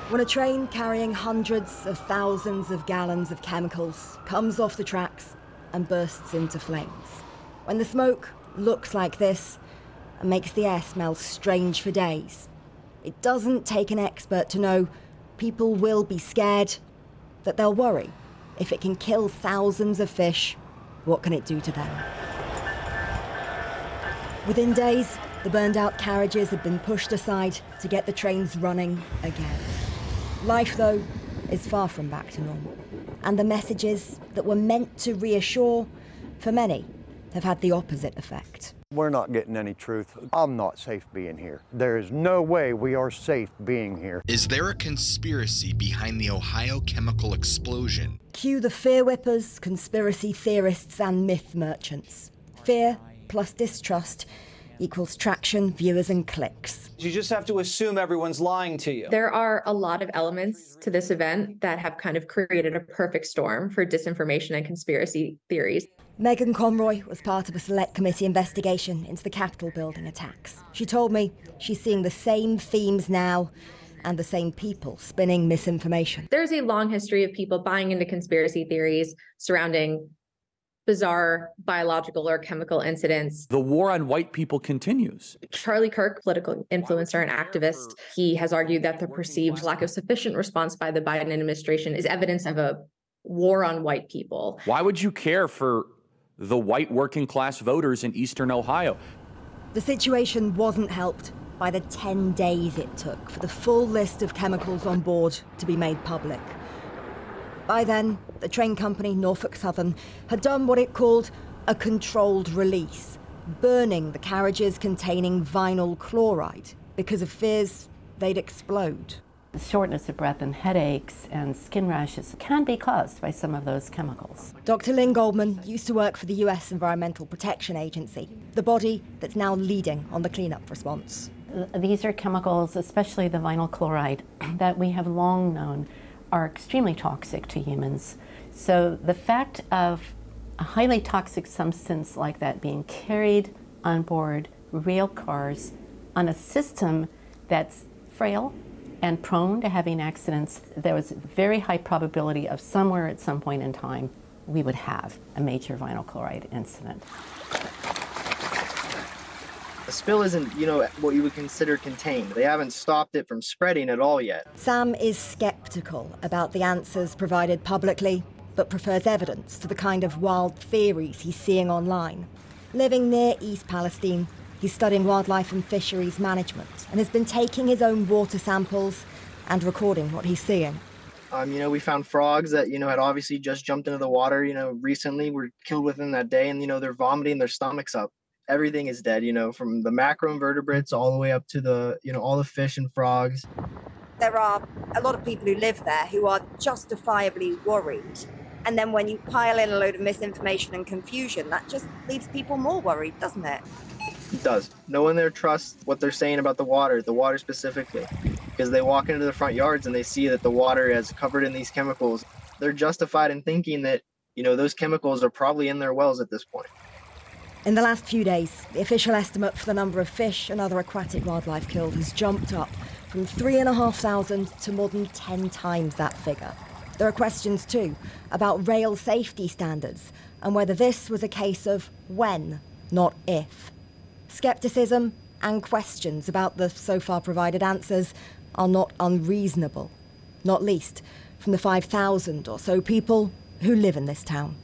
When a train carrying hundreds of thousands of gallons of chemicals comes off the tracks and bursts into flames. When the smoke looks like this and makes the air smell strange for days, it doesn't take an expert to know people will be scared, that they'll worry. If it can kill thousands of fish, what can it do to them? Within days, the burned-out carriages had been pushed aside to get the trains running again. Life, though, is far from back to normal. And the messages that were meant to reassure, for many, have had the opposite effect. We're not getting any truth. I'm not safe being here. There is no way we are safe being here. Is there a conspiracy behind the Ohio chemical explosion? Cue the fear whippers, conspiracy theorists, and myth merchants. Fear plus distrust equals traction, viewers, and clicks. You just have to assume everyone's lying to you. There are a lot of elements to this event that have kind of created a perfect storm for disinformation and conspiracy theories. Megan Conroy was part of a select committee investigation into the Capitol building attacks. She told me she's seeing the same themes now and the same people spinning misinformation. There's a long history of people buying into conspiracy theories surrounding bizarre biological or chemical incidents. The war on white people continues. Charlie Kirk, political influencer and activist, he has argued that the perceived lack of sufficient response by the Biden administration is evidence of a war on white people. Why would you care for the white working class voters in eastern Ohio? The situation wasn't helped by the 10 days it took for the full list of chemicals on board to be made public. By then, the train company, Norfolk Southern, had done what it called a controlled release, burning the carriages containing vinyl chloride because of fears they'd explode. Shortness of breath and headaches and skin rashes can be caused by some of those chemicals. Dr. Lynn Goldman used to work for the US Environmental Protection Agency, the body that's now leading on the cleanup response. These are chemicals, especially the vinyl chloride, that we have long known are extremely toxic to humans. So the fact of a highly toxic substance like that being carried on board rail cars on a system that's frail and prone to having accidents, there was a very high probability of somewhere at some point in time we would have a major vinyl chloride incident. The spill isn't, what you would consider contained. They haven't stopped it from spreading at all yet. Sam is skeptical about the answers provided publicly, but prefers evidence to the kind of wild theories he's seeing online. Living near East Palestine, he's studying wildlife and fisheries management and has been taking his own water samples and recording what he's seeing. We found frogs that, had obviously just jumped into the water, recently, were killed within that day, and, they're vomiting their stomachs up. Everything is dead, from the macroinvertebrates all the way up to the, all the fish and frogs. There are a lot of people who live there who are justifiably worried. And then when you pile in a load of misinformation and confusion, that just leaves people more worried, doesn't it? It does. No one there trusts what they're saying about the water specifically, because they walk into the front yards and they see that the water is covered in these chemicals. They're justified in thinking that, those chemicals are probably in their wells at this point. In the last few days, the official estimate for the number of fish and other aquatic wildlife killed has jumped up from 3,500 to more than 10 times that figure. There are questions, too, about rail safety standards and whether this was a case of when, not if. Skepticism and questions about the so far provided answers are not unreasonable, not least from the 5,000 or so people who live in this town.